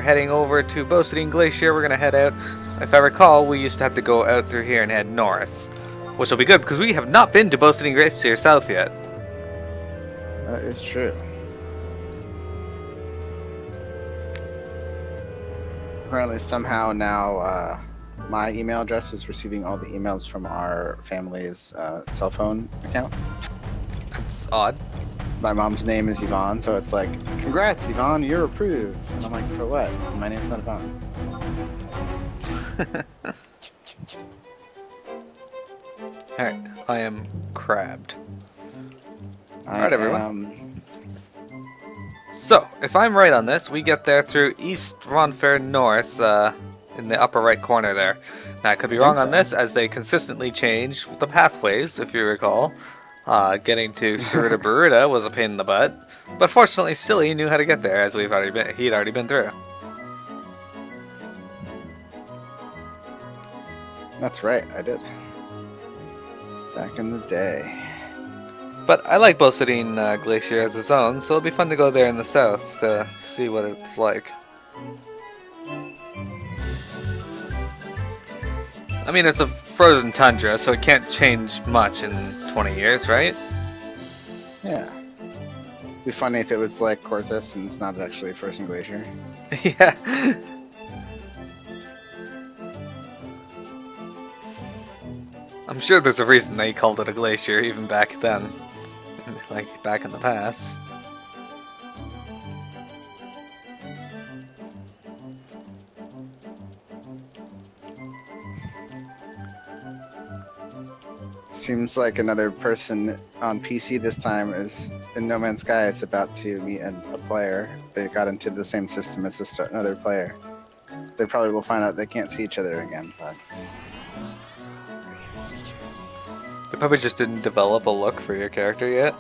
heading over to Beaucidine Glacier. We're going to head out. If I recall, we used to have to go out through here and head north, which will be good because we have not been to Beaucidine Glacier South yet. That is true. Apparently, somehow now my email address is receiving all the emails from our family's cell phone account. That's odd. My mom's name is Yvonne, so it's like, congrats, Yvonne, you're approved. And I'm like, for what? My name's not Yvonne. Alright, I am crabbed. Alright, everyone. So, if I'm right on this, we get there through East Ronfair North, in the upper right corner there. Now, I could be wrong on this, as they consistently change the pathways, if you recall. Getting to Cerrita Burrita was a pain in the butt, but fortunately Silly knew how to get there, as he'd already been through. That's right, I did. Back in the day. But I like Beaucidine Glacier as its own, so it'll be fun to go there in the south to see what it's like. I mean, it's a frozen tundra, so it can't change much in 20 years, right? Yeah. It'd be funny if it was like Corthus and it's not actually a frozen glacier. Yeah. I'm sure there's a reason they called it a glacier even back then. Like, back in the past. Seems like another person on PC this time is in No Man's Sky is about to meet a player. They got into the same system as another player. They probably will find out they can't see each other again. But They probably just didn't develop a look for your character yet.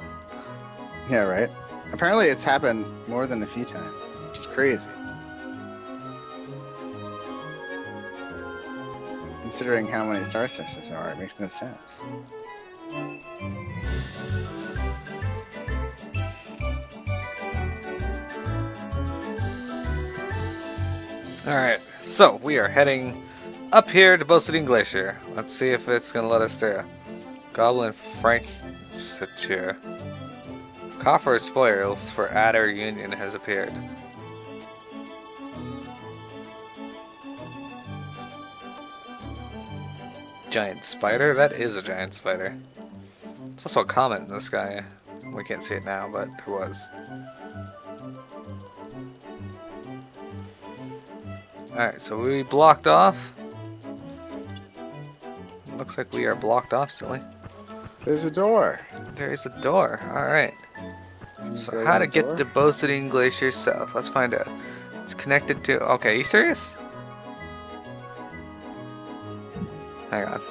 yeah, right. Apparently, it's happened more than a few times, which is crazy. Considering how many star sessions there are, it makes no sense. Alright, so we are heading up here to Beaucidine Glacier. Let's see if it's going to let us through. Goblin Frank Satir. Coffer of spoils for Adder Union has appeared. Giant spider? That is a giant spider. There's also a comet in the sky. We can't see it now, but there was. Alright, so we blocked off. Looks like we are blocked off, Silly. There's a door. There is a door. Alright. So how to get to Beaucidine Glacier South? Let's find out. It's connected to... Okay, you serious? Hang on.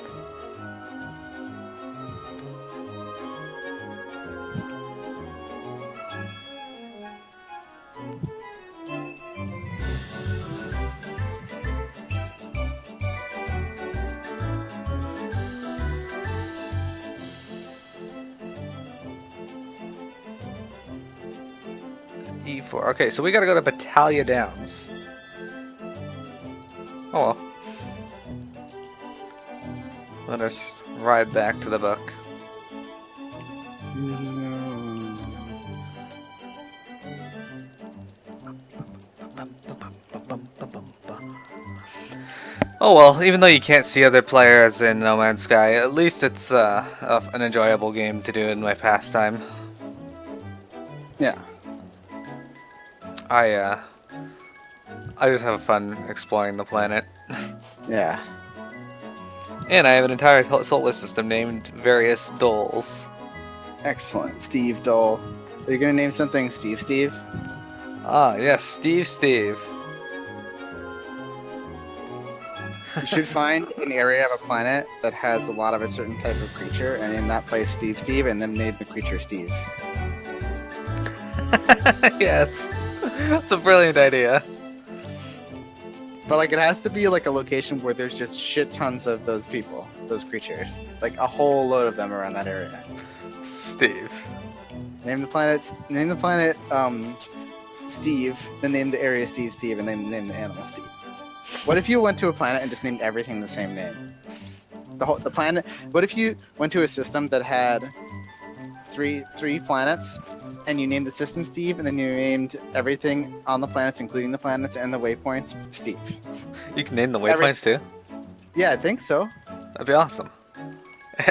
E4. Okay, so we gotta go to Battaglia Downs. Oh well. Let us ride back to the book. No. Oh well, even though you can't see other players in No Man's Sky, at least it's an enjoyable game to do in my pastime. Yeah. I just have fun exploring the planet. Yeah. And I have an entire solar system named various Doles. Excellent. Steve Dole. Are you going to name something Steve? Ah, yes, Steve. You should find an area of a planet that has a lot of a certain type of creature, and in that place Steve, and then name the creature Steve. Yes. That's a brilliant idea. But like, it has to be like a location where there's just shit tons of those people, those creatures, like a whole load of them around that area. Steve. Name the planet. Steve, then name the area Steve, and then name the animal Steve. What if you went to a planet and just named everything the same name? The planet. What if you went to a system that had three planets, and you named the system Steve, and then you named everything on the planets, including the planets and the waypoints, Steve. You can name the waypoints too? Yeah, I think so. That'd be awesome.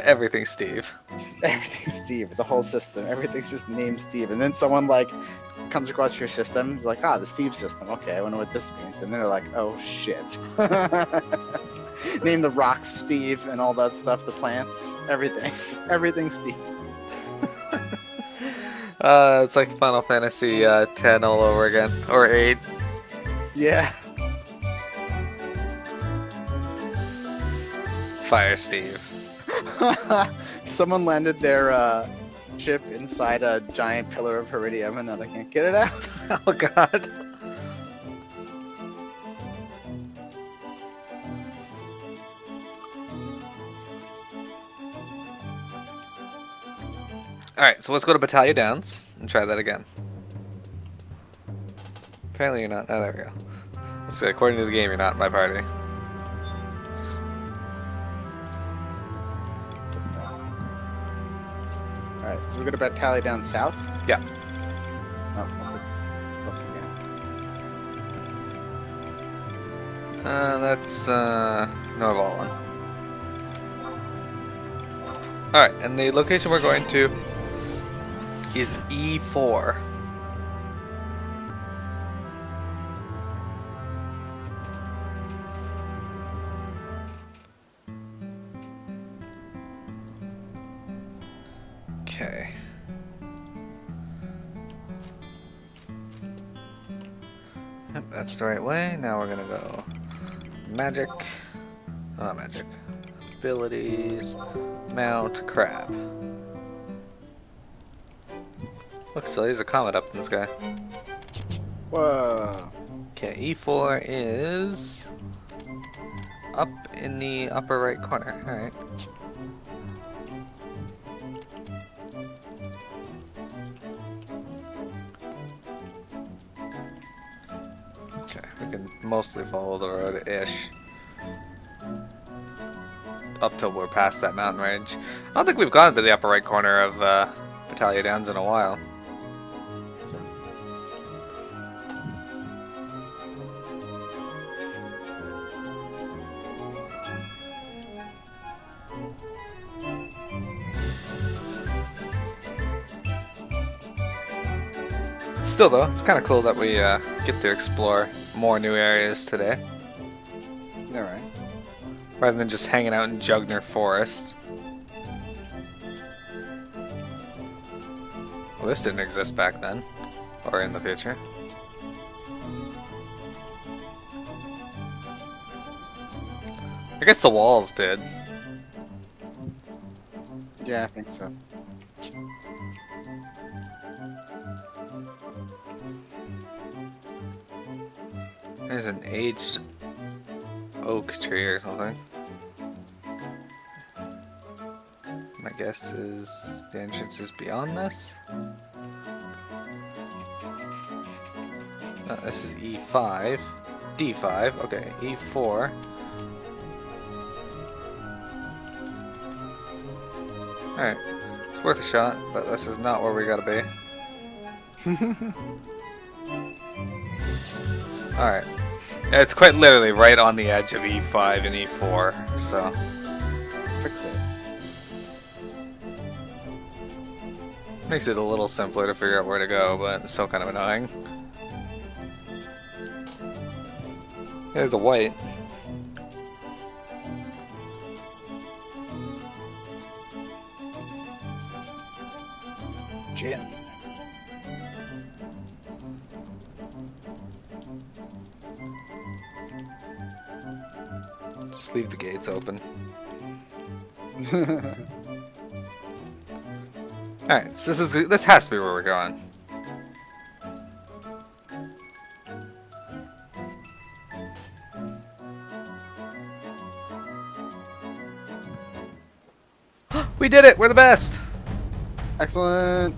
Everything Steve. Just everything's Steve. The whole system. Everything's just named Steve. And then someone like comes across your system, like, the Steve system. Okay, I wonder what this means. And then they're like, oh shit. Name the rocks Steve and all that stuff, the plants, everything. Just everything Steve. It's like Final Fantasy 10 all over again. Or 8. Yeah. Fire Steve. Someone landed their ship inside a giant pillar of Heridium and now they can't get it out. Oh god. Alright, so let's go to Battalion Downs and try that again. Apparently you're not. Oh, there we go. Let's see, according to the game, you're not in my party. Alright, so we go to Battalion down south? Yeah. Oh, look again. That's Norvallen. Alright, and the location we're going to is E4. Okay. Yep, that's the right way. Now we're gonna go magic. Oh, not magic. Abilities. Mount crab. Look, so there's a comet up in the sky. Whoa. Okay, E4 is up in the upper right corner. Alright. Okay, we can mostly follow the road-ish up till we're past that mountain range. I don't think we've gone to the upper right corner of Battalion Downs in a while. Still though, it's kind of cool that we get to explore more new areas today. Alright. Rather than just hanging out in Jugner Forest. Well, this didn't exist back then. Or in the future. I guess the walls did. Yeah, I think so. There's an aged oak tree or something. My guess is the entrance is beyond this. This is E5. D5. Okay, E4. Alright. It's worth a shot, but this is not where we gotta be. Alright. Yeah, it's quite literally right on the edge of E5 and E4, so. Fix it. Makes it a little simpler to figure out where to go, but it's still kind of annoying. There's a white. Gin. Just leave the gates open. Alright, so this has to be where we're going. We did it! We're the best! Excellent.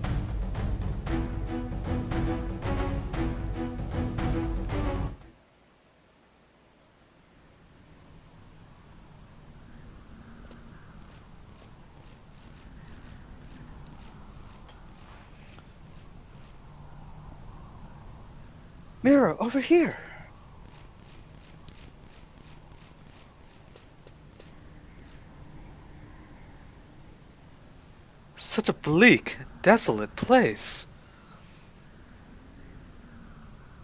Miro, over here! Such a bleak, desolate place.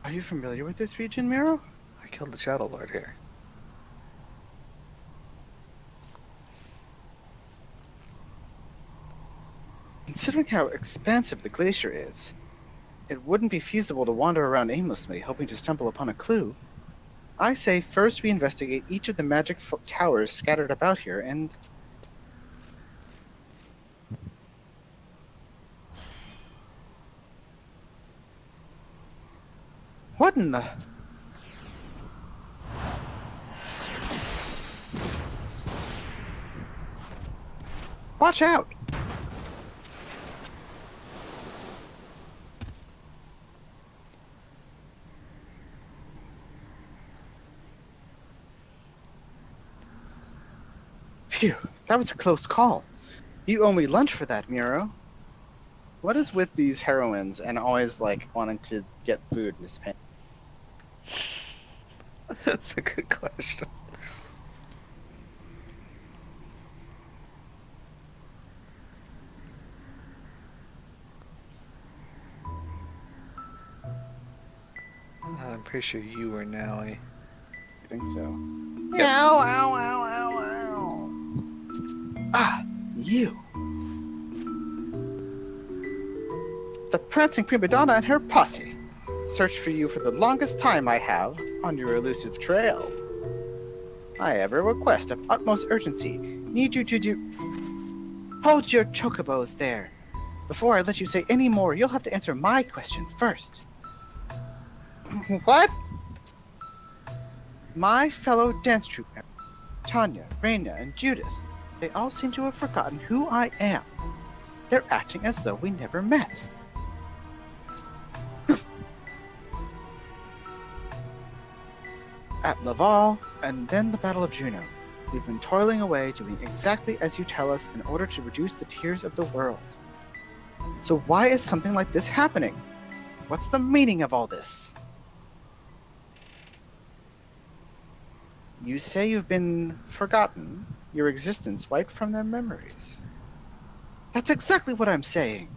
Are you familiar with this region, Miro? I killed the Shadow Lord here. Considering how expansive the glacier is, it wouldn't be feasible to wander around aimlessly, hoping to stumble upon a clue. I say first we investigate each of the magic towers scattered about here, and... What in the... Watch out! Phew, that was a close call. You owe me lunch for that, Miro. What is with these heroines and always, like, wanting to get food, Miss Payne? That's a good question. I'm pretty sure you were Nowie. I think so. Yep. Ow, ow, ow, ow, ow. Ah, you. The prancing prima donna and her posse. Searched for you for the longest time I have on your elusive trail. I have a request of utmost urgency. Need you to do... Hold your chocobos there. Before I let you say any more, you'll have to answer my question first. What? My fellow dance troupe members, Tanya, Raina, and Judith, they all seem to have forgotten who I am. They're acting as though we never met. At Laval, and then the Battle of Juno, we've been toiling away doing exactly as you tell us in order to reduce the tears of the world. So why is something like this happening? What's the meaning of all this? You say you've been forgotten, your existence wiped from their memories. That's exactly what I'm saying.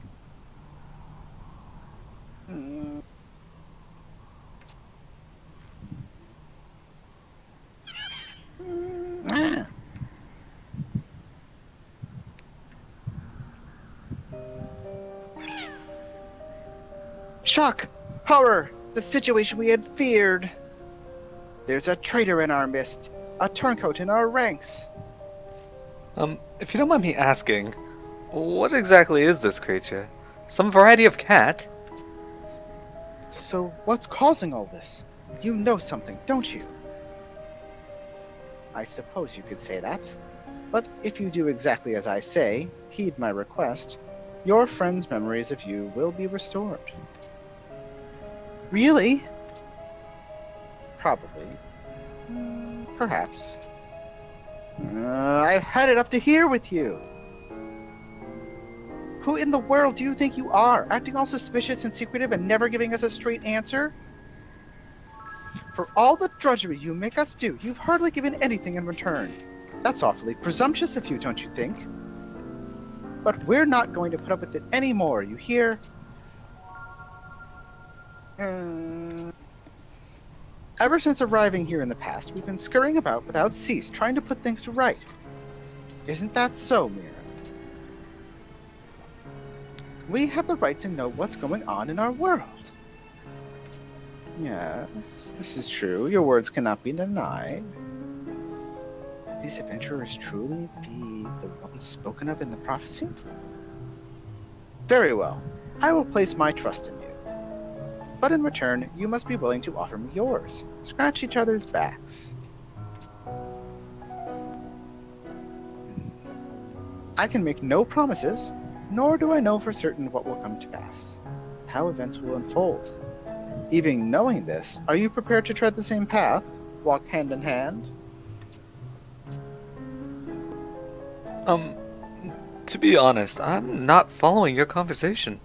Ah. Shock! Horror! The situation we had feared! There's a traitor in our midst, a turncoat in our ranks. If you don't mind me asking, what exactly is this creature? Some variety of cat? So what's causing all this? You know something, don't you? I suppose you could say that. But if you do exactly as I say, heed my request, your friend's memories of you will be restored. Really? Probably. Perhaps. I've had it up to here with you. Who in the world do you think you are, acting all suspicious and secretive and never giving us a straight answer? For all the drudgery you make us do, you've hardly given anything in return. That's awfully presumptuous of you, don't you think? But we're not going to put up with it anymore, you hear? Ever since arriving here in the past, we've been scurrying about without cease, trying to put things to right. Isn't that so, Mira? We have the right to know what's going on in our world. Yes, this is true. Your words cannot be denied. Could these adventurers truly be the ones spoken of in the prophecy? Very well. I will place my trust in you. But in return, you must be willing to offer me yours. Scratch each other's backs. I can make no promises, nor do I know for certain what will come to pass, how events will unfold. Even knowing this, are you prepared to tread the same path, walk hand in hand? To be honest, I'm not following your conversation.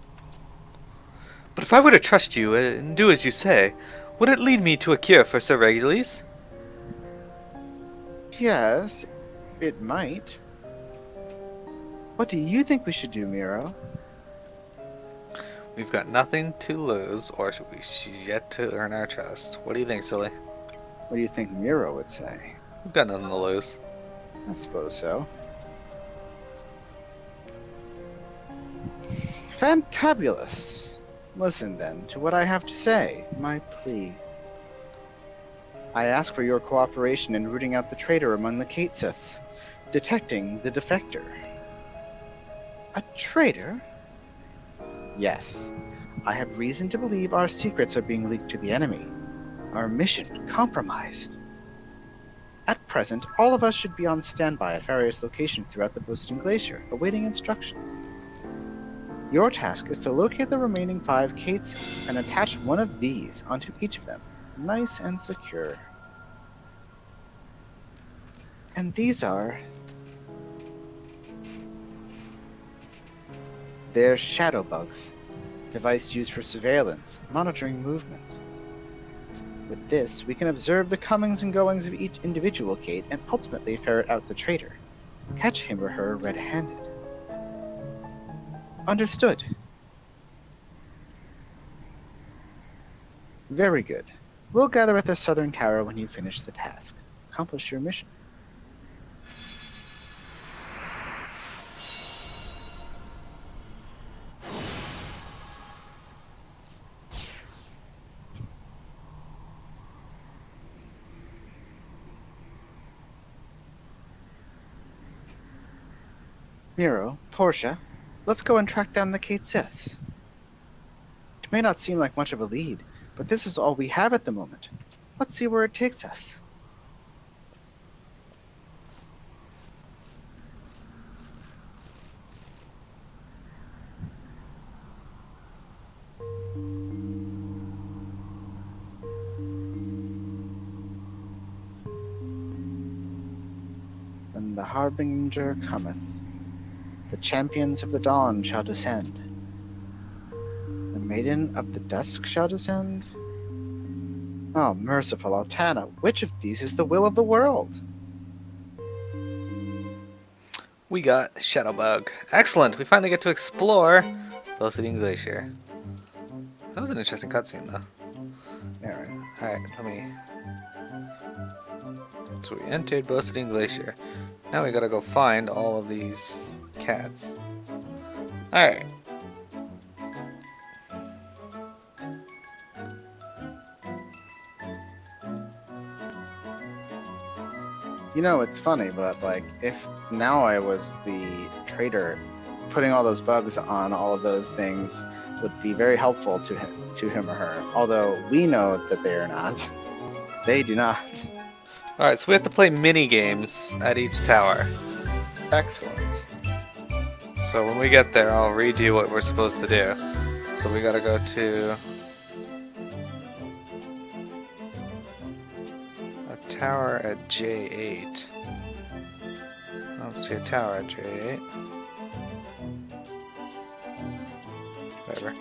But if I were to trust you and do as you say, Would it lead me to a cure for Sir Regulus? Yes, it might. What do you think we should do, Miro? We've got nothing to lose, or she's yet to earn our trust. What do you think, Silly? What do you think Miro would say? We've got nothing to lose. I suppose so. Fantabulous. Listen then to what I have to say, my plea. I ask for your cooperation in rooting out the traitor among the Cait Siths, detecting the defector. A traitor? Yes. I have reason to believe our secrets are being leaked to the enemy. Our mission compromised. At present, all of us should be on standby at various locations throughout the Beaucidine Glacier, awaiting instructions. Your task is to locate the remaining 5 Cait Siths and attach one of these onto each of them, nice and secure. And these are... they're shadow bugs, device used for surveillance, monitoring movement. With this, we can observe the comings and goings of each individual Cait and ultimately ferret out the traitor. Catch him or her red-handed. Understood. Very good. We'll gather at the southern tower when you finish the task. Accomplish your mission. Miro, Portia, let's go and track down the Cait Siths. It may not seem like much of a lead, but this is all we have at the moment. Let's see where it takes us. When the Harbinger cometh, the champions of the dawn shall descend. The maiden of the dusk shall descend? Oh, merciful Altana, which of these is the will of the world? We got Shadowbug. Excellent! We finally get to explore Beaucidine Glacier. That was an interesting cutscene, though. Alright. Alright, let me... So we entered Beaucidine Glacier. Now we gotta go find all of these cats. Alright. You know, it's funny, but like, if now I was the traitor, putting all those bugs on all of those things would be very helpful to him or her. Although we know that they are not. They do not. Alright, so we have to play mini games at each tower. Excellent. So when we get there, I'll read you what we're supposed to do. So we gotta go to a tower at J8. I don't see a tower at J8. Whatever.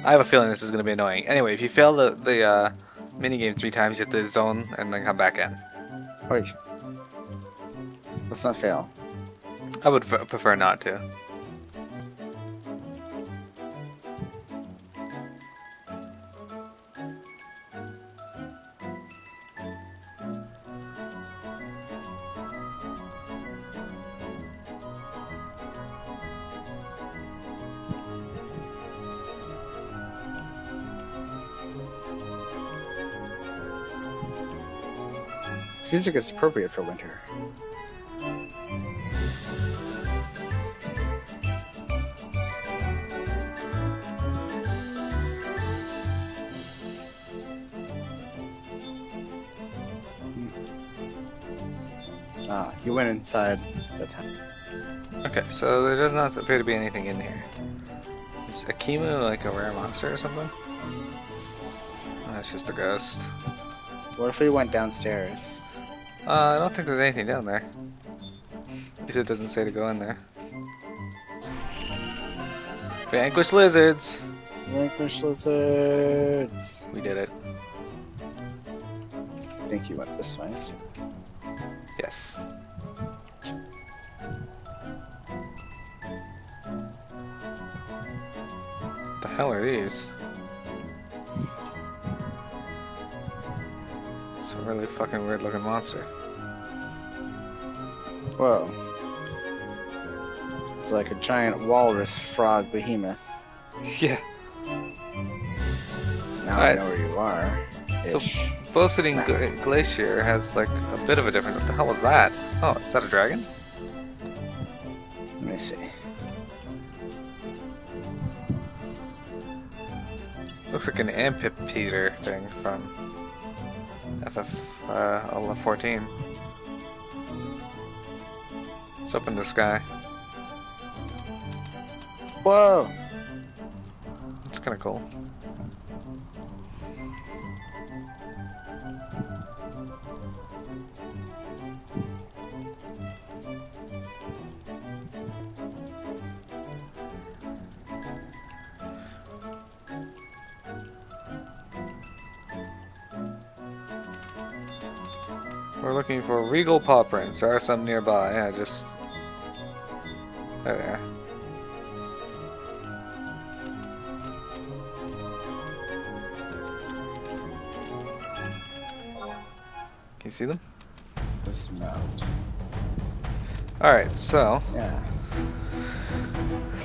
I have a feeling this is going to be annoying. Anyway, if you fail the minigame 3 times, you have to zone and then come back in. Wait. Let's not fail. I would prefer not to. This music is appropriate for winter. Ah, you went inside the tent. Okay, so there does not appear to be anything in here. Is Akimu like a rare monster or something? Oh, it's just a ghost. What if we went downstairs? I don't think there's anything down there. At least it doesn't say to go in there. Vanquish lizards. Vanquish lizards. We did it. I think you went this way. Yes. What the hell are these? It's a really fucking weird looking monster. Whoa. It's like a giant walrus frog behemoth. Yeah. Now I know where you are. So, Beaucidine Glacier has like a bit of a different. What the hell was that? Oh, is that a dragon? Let me see. Looks like an amphitheater thing from FF14. It's up in the sky. Whoa! It's kind of cool. We're looking for regal paw prints. There are some nearby. There they are. Can you see them? Dismount. Alright, so Yeah.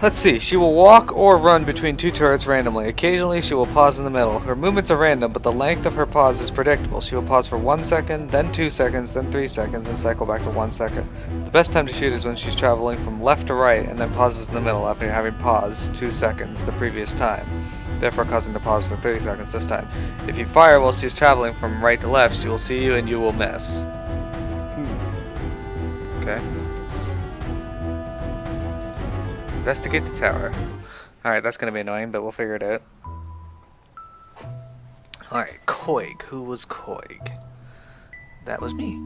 let's see. She will walk or run between two turrets randomly. Occasionally, she will pause in the middle. Her movements are random, but the length of her pause is predictable. She will pause for 1 second, then 2 seconds, then 3 seconds, and cycle back to 1 second. The best time to shoot is when she's traveling from left to right and then pauses in the middle after having paused 2 seconds the previous time, therefore causing to pause for 30 seconds this time. If you fire while she's traveling from right to left, she will see you and you will miss. Okay. Investigate the tower. Alright, that's gonna be annoying, but we'll figure it out. Alright, Koig. Who was Koig? That was me.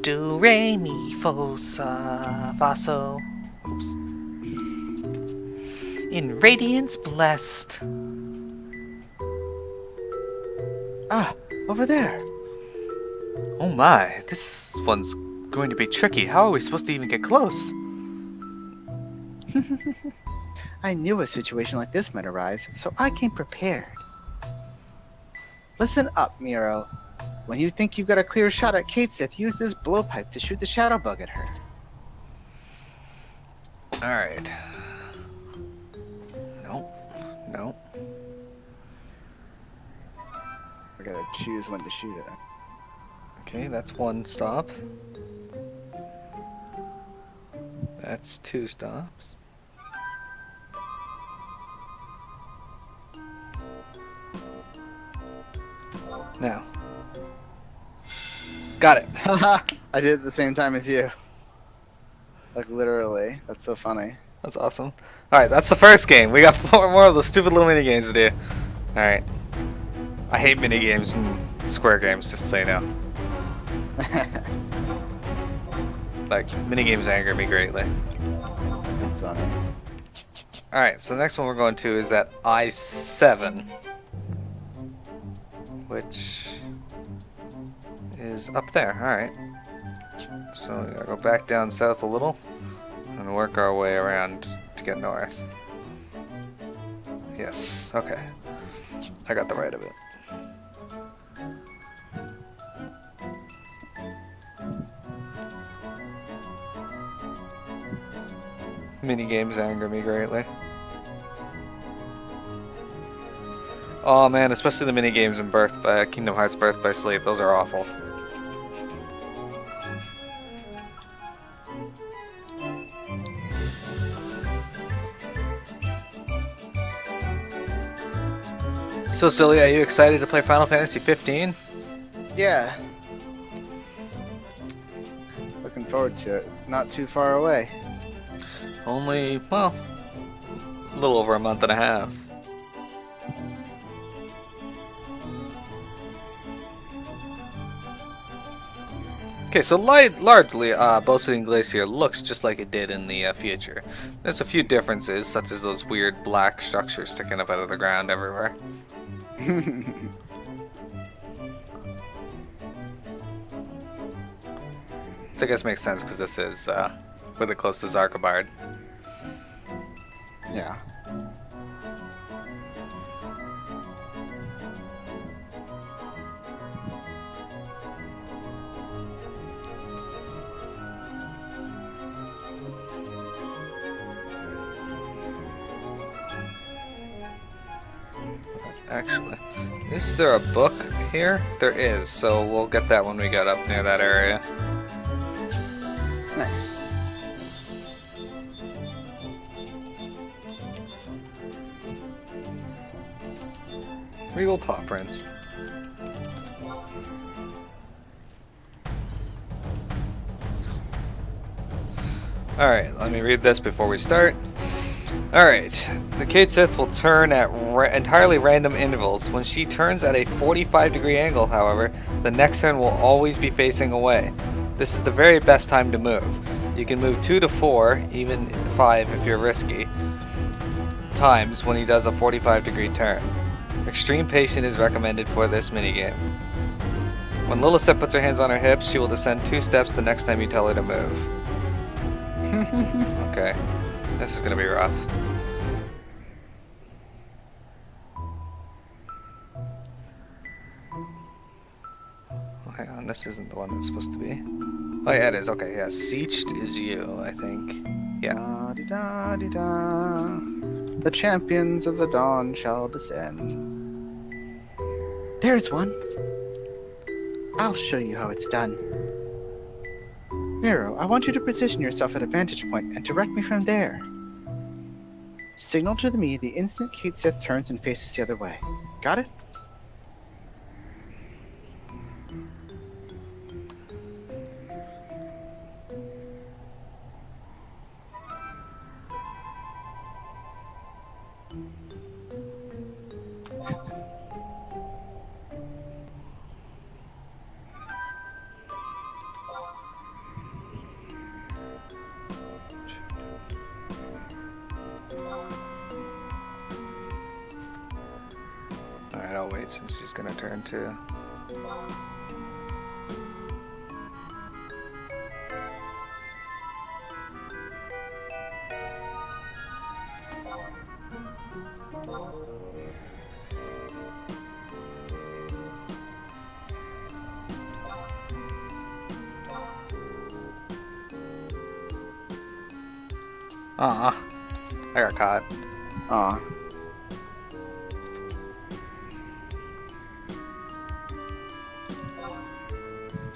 Do, re, mi, fo, sa, fa, so. Oops. In radiance blessed. Ah, over there. Oh my, this one's going to be tricky. How are we supposed to even get close? I knew a situation like this might arise, so I came prepared. Listen up, Miro. When you think you've got a clear shot at Cait Sith, use this blowpipe to shoot the shadow bug at her. Alright. Nope. Nope. I gotta choose when to shoot it. Okay, that's 1 stop. That's 2 stops. Now. Got it. Haha! I did it at the same time as you. Like, literally. That's so funny. That's awesome. Alright, that's the first game. We got 4 more of those stupid little mini games to do. Alright. I hate mini games and square games, just so you know. Like, mini games anger me greatly. That's funny. Alright, so the next one we're going to is at I-7. Which is up there. Alright. So we gotta go back down south a little and work our way around to get north. Yes, okay. I got the right of it. Mini games anger me greatly. Oh man, especially the mini games in Kingdom Hearts Birth by Sleep. Those are awful. So Silly, are you excited to play Final Fantasy 15? Yeah. Looking forward to it. Not too far away. Only, well, a little over a month and a half. Okay, so largely, Beaucidine Glacier looks just like it did in the future. There's a few differences, such as those weird black structures sticking up out of the ground everywhere. So I guess it makes sense because this is really close to Zarkabard. Yeah. Actually, is there a book here? There is, so we'll get that when we get up near that area. Nice. Regal paw prints. Alright, let me read this before we start. Alright, the Cait Sith will turn at entirely random intervals. When she turns at a 45-degree angle, however, the next turn will always be facing away. This is the very best time to move. You can move 2 to 4, even 5 if you're risky, times when he does a 45-degree turn. Extreme patience is recommended for this minigame. When Lilith puts her hands on her hips, she will descend 2 steps the next time you tell her to move. Okay, this is gonna be rough. Oh, hang on, this isn't the one it's supposed to be. Oh yeah, it is. Okay, yeah, Seached is you, I think. Yeah. Da-di-da-di-da. The champions of the dawn shall descend. There's one. I'll show you how it's done. Miro, I want you to position yourself at a vantage point and direct me from there. Signal to me the instant Cait Sith turns and faces the other way. Got it? Alright, I'll wait since she's gonna turn too. Aw, I got caught. Aw.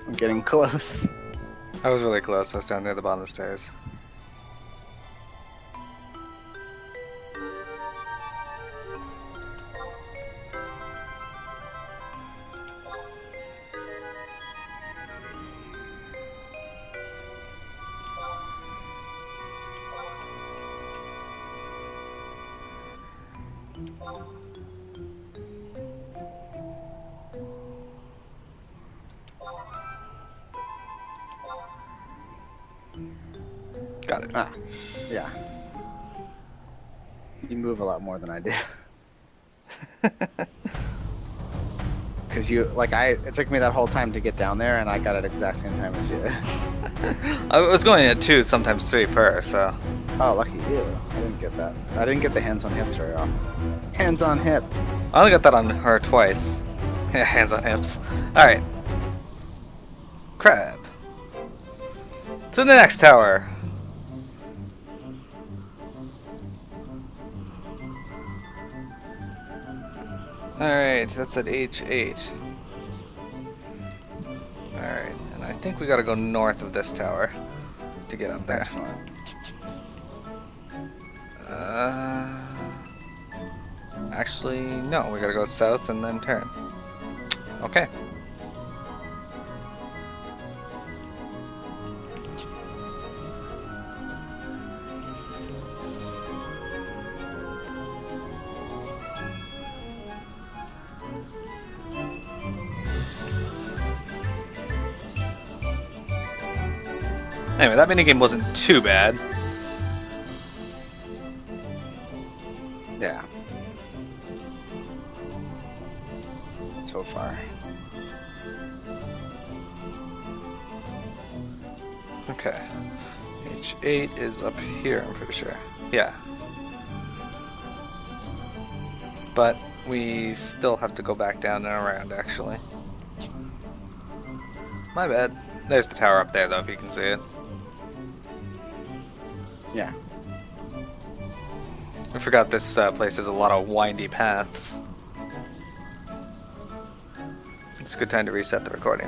I'm getting close. I was really close. I was down near the bottom of the stairs. Got it. Ah, yeah. You move a lot more than I do. Because it took me that whole time to get down there, and I got it exact same time as you. I was going at 2, sometimes 3 per, so. Oh, lucky you. I didn't get that. I didn't get the hands on hips very often. Hands on hips. I only got that on her twice. Yeah, hands on hips. Alright. Crab. To the next tower. Alright, that's at H8. Alright, and I think we gotta go north of this tower to get up there. Excellent. Actually, no, we gotta go south and then turn. Okay. Anyway, that minigame wasn't too bad. Yeah. So far. Okay. H8 is up here, I'm pretty sure. Yeah. But we still have to go back down and around, actually. My bad. There's the tower up there, though, if you can see it. Yeah. I forgot this place has a lot of windy paths. It's a good time to reset the recording.